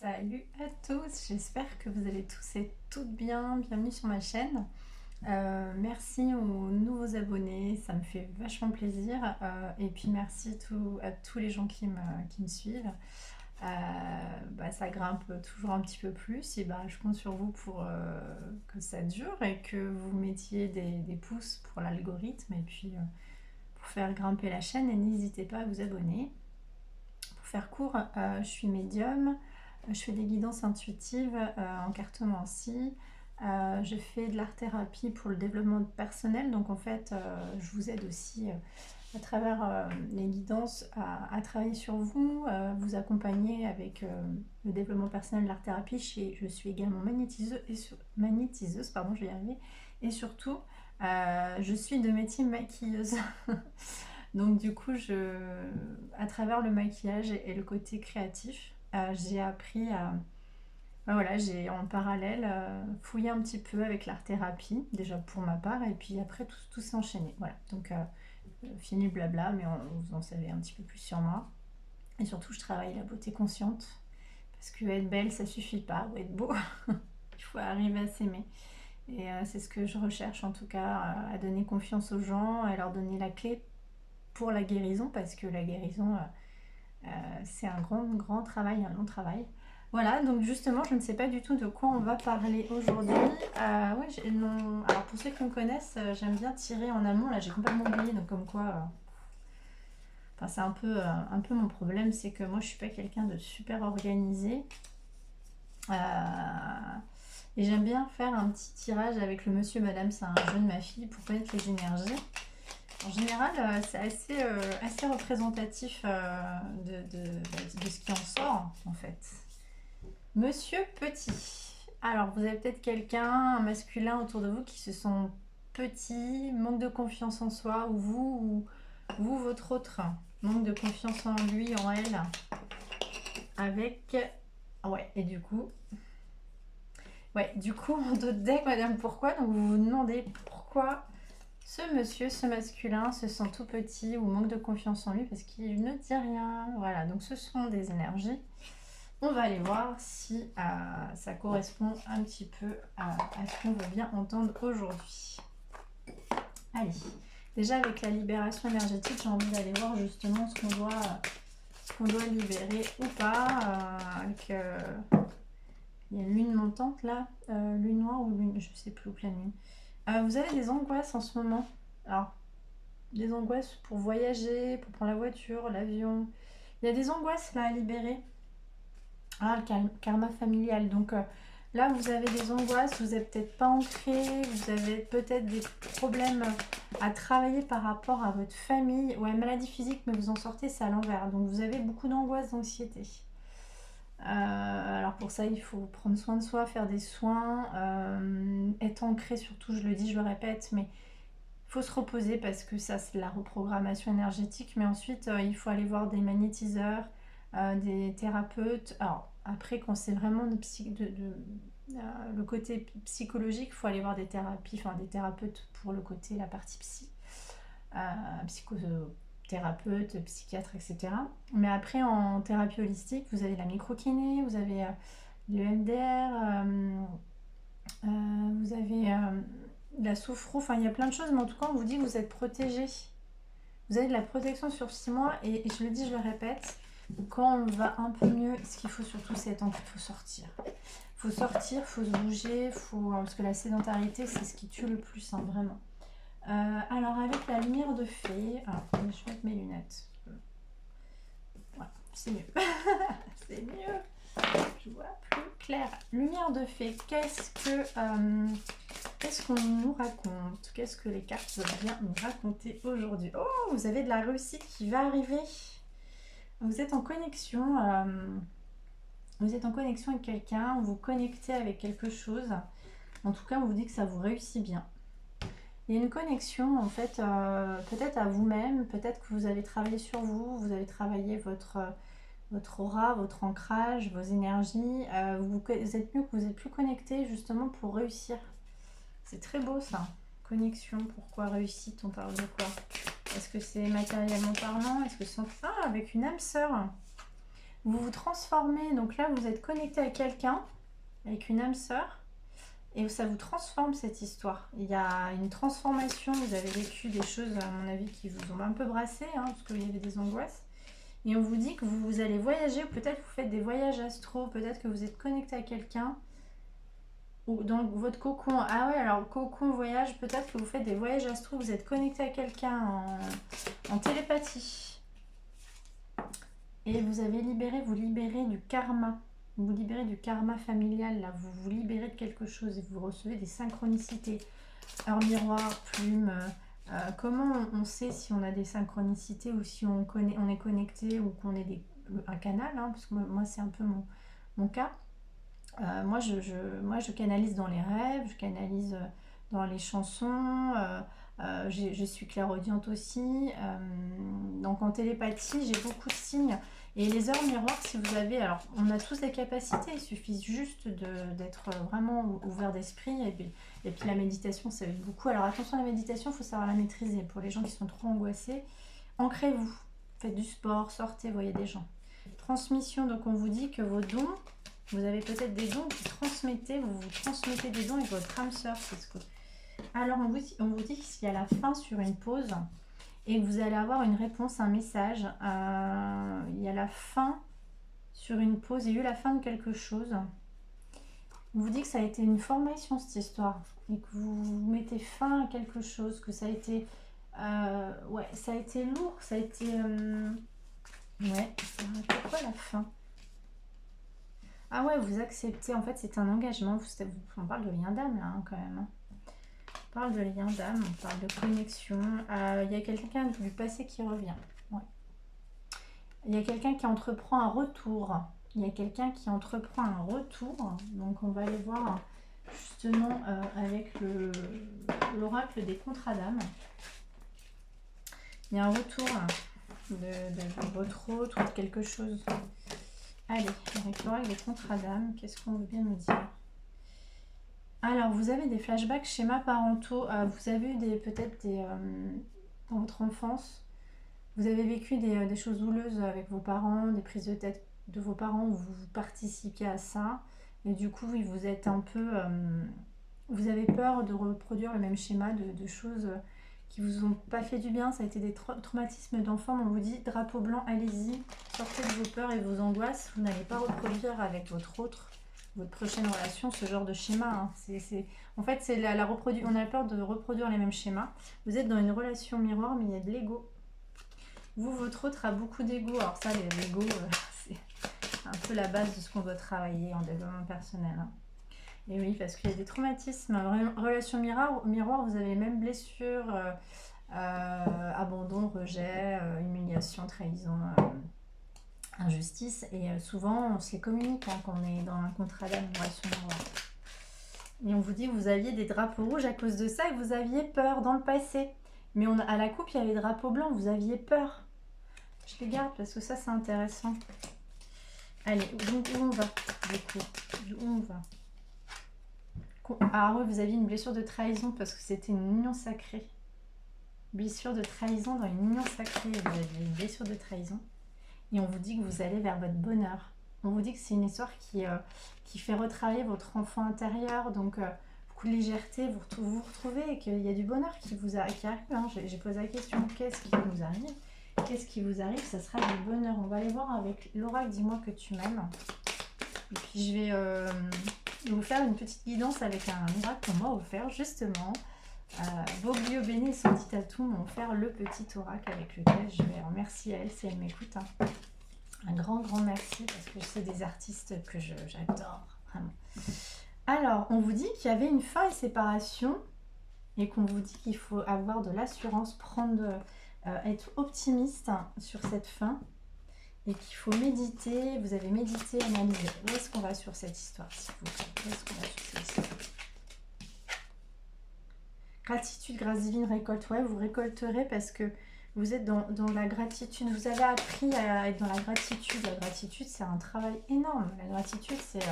Salut à tous, j'espère que vous allez tous et toutes bien. Bienvenue sur ma chaîne. Merci aux nouveaux abonnés, ça me fait vachement plaisir. Et puis merci à tous les gens qui me suivent. Ça grimpe toujours un petit peu plus et je compte sur vous pour que ça dure et que vous mettiez des pouces pour l'algorithme et puis pour faire grimper la chaîne. Et n'hésitez pas à vous abonner. Pour faire court, je suis médium. Je fais des guidances intuitives en cartomancie. Je fais de l'art-thérapie pour le développement personnel. Donc en fait, je vous aide aussi à travers les guidances à travailler sur vous, vous accompagner avec le développement personnel de l'art-thérapie. Je suis également magnétiseuse, pardon, je vais y arriver. Et surtout, je suis de métier maquilleuse. Donc du coup, à travers le maquillage et le côté créatif, j'ai appris à... voilà, j'ai en parallèle fouillé un petit peu avec l'art-thérapie, déjà pour ma part, et puis après tout s'est enchaîné. Voilà, donc fini le blabla, mais vous en savez un petit peu plus sur moi. Et surtout, je travaille la beauté consciente, parce que être belle, ça suffit pas, ou être beau, il faut arriver à s'aimer. Et c'est ce que je recherche en tout cas, à donner confiance aux gens, à leur donner la clé pour la guérison, parce que la guérison, c'est un grand travail, un long travail. Voilà, donc justement, je ne sais pas du tout de quoi on va parler aujourd'hui. Ouais, non, alors pour ceux qui me connaissent, j'aime bien tirer en amont. Là, j'ai complètement oublié, donc comme quoi... enfin, c'est un peu mon problème, c'est que moi, je suis pas quelqu'un de super organisé. Et j'aime bien faire un petit tirage avec le monsieur, madame, c'est un jeu de ma fille, pour connaître les énergies. En général, c'est assez représentatif de ce qui en sort, en fait. Monsieur Petit. Alors, vous avez peut-être quelqu'un, un masculin autour de vous qui se sent petit, manque de confiance en soi, ou vous, votre autre, manque de confiance en lui, en elle, avec... Ouais, et du coup... Ouais, du coup, en dos de deck, madame, pourquoi? Donc, vous vous demandez pourquoi ce monsieur, ce masculin, se sent tout petit ou manque de confiance en lui parce qu'il ne dit rien. Voilà, donc ce sont des énergies. On va aller voir si ça correspond un petit peu à ce qu'on veut bien entendre aujourd'hui. Allez, déjà avec la libération énergétique, j'ai envie d'aller voir justement ce qu'on doit libérer ou pas. Il y a une lune montante là, lune noire ou lune, je sais plus, ou pleine lune. Vous avez des angoisses en ce moment. Alors, des angoisses pour voyager, pour prendre la voiture, l'avion. Il y a des angoisses là à libérer. Ah, le karma familial. Donc là, vous avez des angoisses, vous n'êtes peut-être pas ancré, vous avez peut-être des problèmes à travailler par rapport à votre famille. Ouais, maladie physique, mais vous en sortez, c'est à l'envers. Donc vous avez beaucoup d'angoisse, d'anxiété. Alors pour ça, il faut prendre soin de soi, faire des soins, être ancré surtout, je le dis, je le répète, mais il faut se reposer parce que ça, c'est la reprogrammation énergétique. Mais ensuite, il faut aller voir des magnétiseurs, des thérapeutes. Alors, après, quand c'est vraiment le côté psychologique, il faut aller voir des thérapies, enfin des thérapeutes pour le côté, la partie psy, psychothérapeute, psychiatre, etc. Mais après, en thérapie holistique, vous avez la microkiné, vous avez le MDR, vous avez la sophro, enfin il y a plein de choses, mais en tout cas on vous dit que vous êtes protégé. Vous avez de la protection sur 6 mois et je le dis, je le répète, quand on va un peu mieux, ce qu'il faut surtout c'est être ancré, il faut sortir. Il faut sortir, il faut se bouger, parce que la sédentarité c'est ce qui tue le plus, hein, vraiment. Alors avec la lumière de fée, alors je vais mettre mes lunettes. Voilà, c'est mieux. C'est mieux. Je vois plus clair. Lumière de fée, qu'est-ce qu'on nous raconte? Qu'est-ce que les cartes veulent bien nous raconter aujourd'hui? Oh, vous avez de la réussite qui va arriver. Vous êtes en connexion. Vous êtes en connexion avec quelqu'un, vous connectez avec quelque chose. En tout cas, on vous dit que ça vous réussit bien. Il y a une connexion, en fait, peut-être à vous-même, peut-être que vous avez travaillé sur vous, vous avez travaillé votre aura, votre ancrage, vos énergies. Vous êtes mieux, vous êtes plus connecté justement pour réussir. C'est très beau ça. Connexion, pourquoi réussite? On parle de quoi? Est-ce que c'est matériellement parlant? Est-ce que c'est... Ah, avec une âme sœur. Vous vous transformez, donc là vous êtes connecté à quelqu'un, avec une âme sœur, et ça vous transforme cette histoire. Il y a une transformation, vous avez vécu des choses à mon avis qui vous ont un peu brassé, hein, parce qu'il y avait des angoisses. Et on vous dit que vous allez voyager, ou peut-être vous faites des voyages astro, peut-être que vous êtes connecté à quelqu'un, ou dans votre cocon. Ah ouais, alors cocon, voyage, peut-être que vous faites des voyages astro, vous êtes connecté à quelqu'un en télépathie. Et vous avez libéré, vous libérez du karma. Vous libérez du karma familial, là. Vous vous libérez de quelque chose et vous recevez des synchronicités. Heure miroir, plume. Comment on sait si on a des synchronicités ou si on est connecté ou qu'on est un canal, hein, parce que moi c'est un peu mon cas. Moi, je canalise dans les rêves, je canalise dans les chansons, je suis clairaudiente aussi. Donc en télépathie, j'ai beaucoup de signes. Et les heures miroirs, si vous avez... Alors, on a tous des capacités, il suffit juste d'être vraiment ouvert d'esprit. Et puis la méditation, ça aide beaucoup. Alors attention, la méditation, il faut savoir la maîtriser. Pour les gens qui sont trop angoissés, ancrez-vous. Faites du sport, sortez, voyez des gens. Transmission, donc on vous dit que vos dons... Vous avez peut-être des dons que vous transmettez des dons avec votre âme sœur. Alors, on vous dit qu'il y a la fin sur une pause et que vous allez avoir une réponse, un message. Il y a la fin sur une pause, il y a eu la fin de quelque chose. On vous dit que ça a été une formation, cette histoire, et que vous mettez fin à quelque chose, que ça a été... ouais, ça a été lourd, ça a été... ouais, pourquoi la fin ? Ah ouais, vous acceptez, en fait c'est un engagement, on parle de lien d'âme là hein, quand même. On parle de lien d'âme, on parle de connexion. Il y a quelqu'un du passé qui revient. Ouais. Il y a quelqu'un qui entreprend un retour. Donc on va aller voir justement avec l'oracle des contrats d'âme. Il y a un retour de votre autre ou de quelque chose. Allez, avec l'oracle des contrats d'âme, qu'est-ce qu'on veut bien me dire? Alors, vous avez des flashbacks, schémas parentaux. Vous avez eu peut-être dans votre enfance, vous avez vécu des choses douleuses avec vos parents, des prises de tête de vos parents où vous participiez à ça. Et du coup, vous êtes un peu... vous avez peur de reproduire le même schéma de choses qui vous ont pas fait du bien. Ça a été des traumatismes d'enfant. On vous dit, drapeau blanc, allez-y, sortez de vos peurs et vos angoisses. Vous n'allez pas reproduire avec votre prochaine relation ce genre de schéma. Hein. En fait, c'est on a peur de reproduire les mêmes schémas. Vous êtes dans une relation miroir, mais il y a de l'ego. Votre autre a beaucoup d'ego. Alors ça, l'ego, c'est un peu la base de ce qu'on doit travailler en développement personnel. Hein. Et oui, parce qu'il y a des traumatismes. Relation miroir, vous avez les mêmes blessures, abandon, rejet, humiliation, trahison, injustice. Et souvent, on se les communique hein, quand on est dans un contrat d'âme, relation miroir. Et on vous dit que vous aviez des drapeaux rouges à cause de ça et que vous aviez peur dans le passé. Mais à la coupe, il y avait des drapeaux blancs, vous aviez peur. Je les garde parce que ça, c'est intéressant. Allez, où on va du coup? Où on va? Ah oui, vous aviez une blessure de trahison parce que c'était une union sacrée. Blessure de trahison dans une union sacrée. Vous avez une blessure de trahison. Et on vous dit que vous allez vers votre bonheur. On vous dit que c'est une histoire qui fait retravailler votre enfant intérieur. Donc, beaucoup de légèreté, vous retrouvez et qu'il y a du bonheur qui arrive. Hein. J'ai posé la question, qu'est-ce qui vous arrive? Qu'est-ce qui vous arrive? Ça sera du bonheur. On va aller voir avec l'oracle, dis-moi que tu m'aimes. Et puis, je vais vous faire une petite guidance avec un oracle qu'on m'a offert, justement. Boglio Béné et Santi Tatou m'ont offert le petit oracle avec lequel je vais remercier elle si elle m'écoute. Hein. Un grand merci parce que c'est des artistes que j'adore, vraiment. Alors, on vous dit qu'il y avait une fin et séparation et qu'on vous dit qu'il faut avoir de l'assurance, être optimiste sur cette fin et qu'il faut méditer. Vous avez médité, analysé. Où est-ce qu'on va sur cette histoire, s'il vous plaît? Où est-ce qu'on va sur cette histoire? Gratitude, grâce divine, récolte. Ouais, vous récolterez parce que vous êtes dans la gratitude. Vous avez appris à être dans la gratitude. La gratitude, c'est un travail énorme. La gratitude, c'est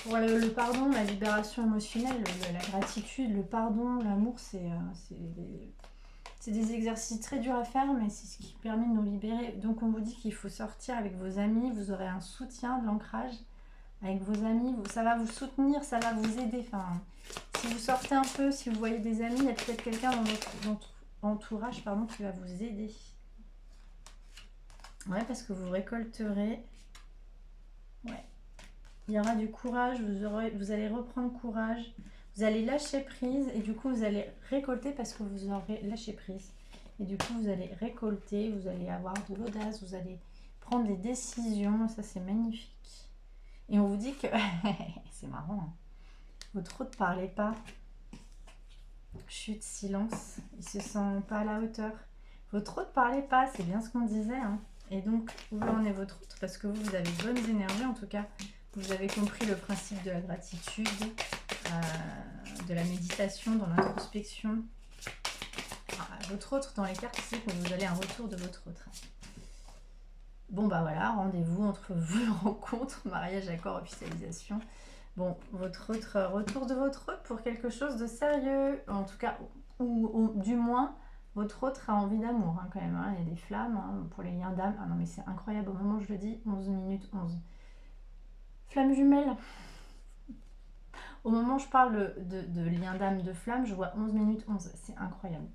pour le pardon, la libération émotionnelle, la gratitude, le pardon, l'amour, c'est C'est des exercices très durs à faire, mais c'est ce qui permet de nous libérer. Donc on vous dit qu'il faut sortir avec vos amis, vous aurez un soutien, de l'ancrage avec vos amis, ça va vous soutenir, ça va vous aider. Enfin, si vous sortez un peu, si vous voyez des amis, il y a peut-être quelqu'un dans votre entourage qui va vous aider. Ouais, parce que vous récolterez. Ouais. Il y aura du courage, vous allez reprendre courage, vous allez lâcher prise et du coup vous allez récolter parce que vous aurez lâché prise. Et du coup vous allez récolter, vous allez avoir de l'audace, vous allez prendre des décisions, ça c'est magnifique. Et on vous dit que, c'est marrant, hein. Votre hôte ne parlait pas, chute, silence, il se sent pas à la hauteur. Votre hôte ne parlait pas, c'est bien ce qu'on disait, hein. Et donc, où en est votre hôte? Parce que vous avez de bonnes énergies en tout cas. Vous avez compris le principe de la gratitude, de la méditation, dans l'introspection. Votre autre dans les cartes, c'est que vous avez un retour de votre autre. Bon bah voilà, rendez-vous entre vous, rencontre, mariage, accord, officialisation. Bon, votre autre, retour de votre autre pour quelque chose de sérieux, en tout cas, ou du moins, votre autre a envie d'amour hein, quand même. Hein. Il y a des flammes hein, pour les liens d'âme. Ah non mais c'est incroyable, au moment où je le dis, 11 minutes 11. Flamme jumelle. Au moment où je parle de lien d'âme, de flamme, je vois 11 minutes 11. C'est incroyable.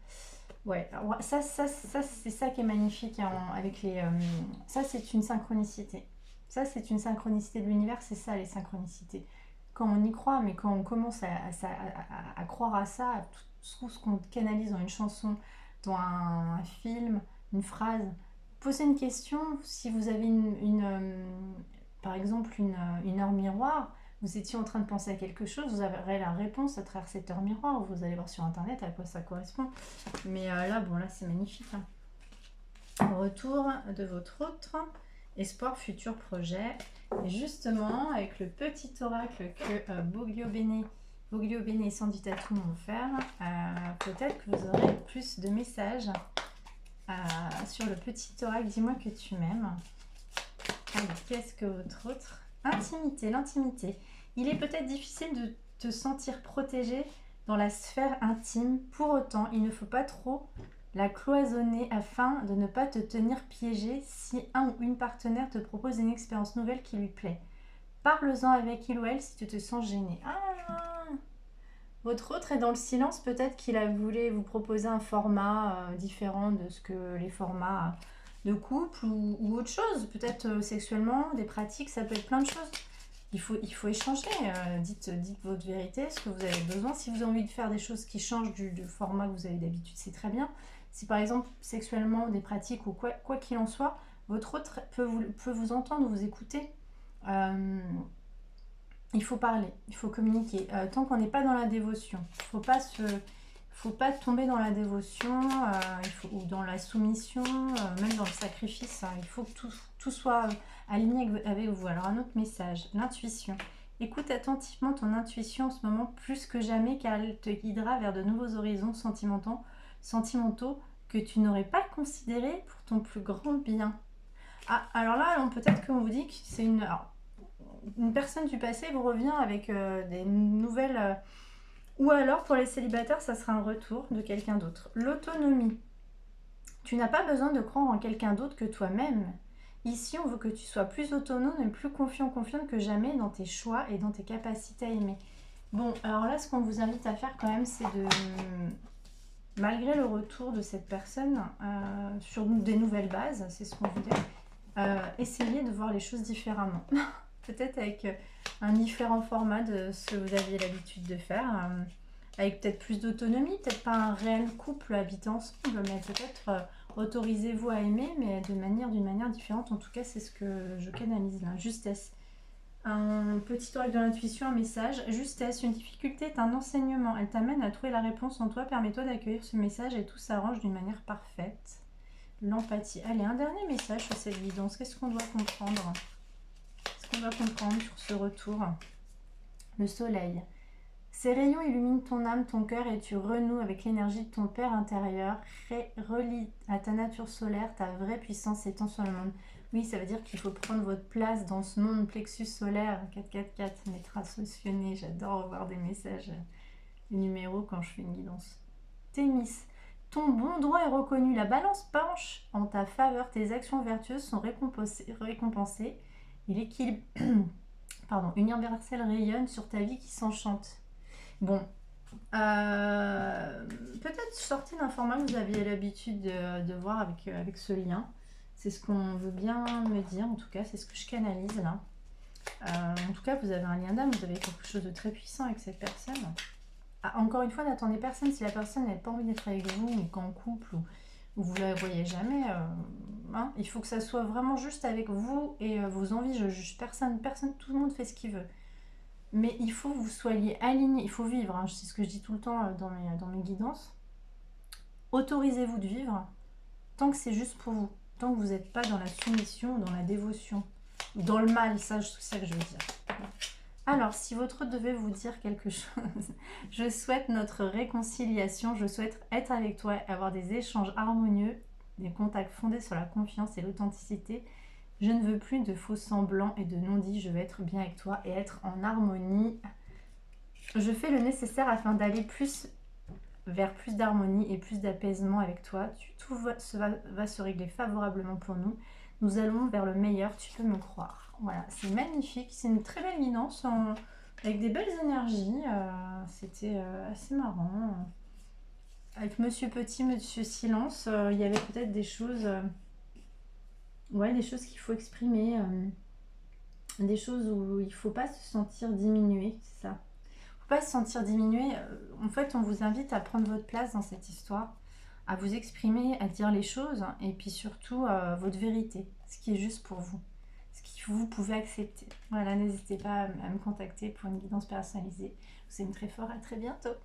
Ouais, alors ça c'est ça qui est magnifique hein, avec les... ça, c'est une synchronicité. Ça, c'est une synchronicité de l'univers. C'est ça, les synchronicités. Quand on y croit, mais quand on commence à croire à ça, à tout ce qu'on canalise dans une chanson, dans un film, une phrase, posez une question. Si vous avez par exemple une heure miroir, vous étiez en train de penser à quelque chose, vous aurez la réponse à travers cette heure miroir. Vous allez voir sur internet à quoi ça correspond. Mais là, bon, là, c'est magnifique. Hein. Retour de votre autre, espoir, futur projet. Et justement, avec le petit oracle que Boglio Bene et Sandy Tattoo m'ont offert, peut-être que vous aurez plus de messages sur le petit oracle. Dis-moi que tu m'aimes. Allez, qu'est-ce que votre autre? Intimité, l'intimité. Il est peut-être difficile de te sentir protégé dans la sphère intime. Pour autant, il ne faut pas trop la cloisonner afin de ne pas te tenir piégé si un ou une partenaire te propose une expérience nouvelle qui lui plaît. Parle-en avec il ou elle si tu te sens gêné. Ah, votre autre est dans le silence. Peut-être qu'il a voulu vous proposer un format différent de ce que les formats de couple ou autre chose. Peut-être sexuellement, des pratiques, ça peut être plein de choses. Il faut échanger, dites votre vérité, ce que vous avez besoin. Si vous avez envie de faire des choses qui changent du format que vous avez d'habitude, c'est très bien. Si par exemple, sexuellement, des pratiques ou quoi qu'il en soit, votre autre peut vous entendre, vous écouter. Il faut parler, il faut communiquer. Tant qu'on n'est pas dans la dévotion, il ne faut pas tomber dans la dévotion ou dans la soumission, même dans le sacrifice. Hein. Il faut que tout soit aligné avec vous. Alors un autre message, l'intuition. Écoute attentivement ton intuition en ce moment plus que jamais car elle te guidera vers de nouveaux horizons sentimentaux que tu n'aurais pas considérés pour ton plus grand bien. Ah, alors là, peut-être qu'on vous dit que c'est une personne du passé vous revient avec des nouvelles... ou alors, pour les célibataires, ça sera un retour de quelqu'un d'autre. L'autonomie. Tu n'as pas besoin de croire en quelqu'un d'autre que toi-même. Ici, on veut que tu sois plus autonome et plus confiante que jamais dans tes choix et dans tes capacités à aimer. Bon, alors là, ce qu'on vous invite à faire quand même, c'est de... Malgré le retour de cette personne sur des nouvelles bases, c'est ce qu'on vous dit, essayez de voir les choses différemment. Peut-être avec un différent format de ce que vous aviez l'habitude de faire, avec peut-être plus d'autonomie, peut-être pas un réel couple habitant ensemble, mais peut-être autorisez-vous à aimer, mais d'une manière différente. En tout cas, c'est ce que je canalise là. Justesse. Un petit oracle de l'intuition, un message. Justesse, une difficulté est un enseignement. Elle t'amène à trouver la réponse en toi. Permets-toi d'accueillir ce message et tout s'arrange d'une manière parfaite. L'empathie. Allez, un dernier message sur cette guidance. Qu'est-ce qu'on doit comprendre? On va comprendre sur ce retour. Le soleil. Ces rayons illuminent ton âme, ton cœur et tu renoues avec l'énergie de ton Père intérieur. Relie à ta nature solaire, ta vraie puissance s'étend sur le monde. Oui, ça veut dire qu'il faut prendre votre place dans ce monde. Plexus solaire 444, maître associé. J'adore voir des messages, des numéros quand je fais une guidance. Thémis. Ton bon droit est reconnu. La balance penche en ta faveur. Tes actions vertueuses sont récompensées. Et l'équilibre, pardon, universel rayonne sur ta vie qui s'enchante. Bon, peut-être sortez d'un format que vous aviez l'habitude de voir avec ce lien. C'est ce qu'on veut bien me dire, en tout cas, c'est ce que je canalise là. En tout cas, vous avez un lien d'âme, vous avez quelque chose de très puissant avec cette personne. Ah, encore une fois, n'attendez personne si la personne n'a pas envie d'être avec vous, ou qu'en couple, ou vous ne la voyez jamais. Hein, il faut que ça soit vraiment juste avec vous et vos envies. Je juge personne, tout le monde fait ce qu'il veut. Mais il faut que vous soyez alignés, il faut vivre, hein, c'est ce que je dis tout le temps dans mes guidances. Autorisez-vous de vivre tant que c'est juste pour vous, tant que vous n'êtes pas dans la soumission, dans la dévotion, dans le mal, c'est ça que je veux dire. Alors, si votre autre devait vous dire quelque chose, je souhaite notre réconciliation, je souhaite être avec toi et avoir des échanges harmonieux, des contacts fondés sur la confiance et l'authenticité. Je ne veux plus de faux semblants et de non-dits, je veux être bien avec toi et être en harmonie. Je fais le nécessaire afin d'aller vers plus d'harmonie et plus d'apaisement avec toi. Tout va se régler favorablement pour nous. Nous allons vers le meilleur, tu peux me croire. Voilà, c'est magnifique. C'est une très belle guidance avec des belles énergies. C'était assez marrant. Avec Monsieur Petit, Monsieur Silence, il y avait peut-être des choses... ouais, des choses qu'il faut exprimer. Des choses où il ne faut pas se sentir diminué, c'est ça. Pas se sentir diminué. En fait, on vous invite à prendre votre place dans cette histoire, à vous exprimer, à dire les choses, et puis surtout votre vérité, ce qui est juste pour vous, ce que vous pouvez accepter. Voilà, n'hésitez pas à me contacter pour une guidance personnalisée. Je vous aime très fort, à très bientôt.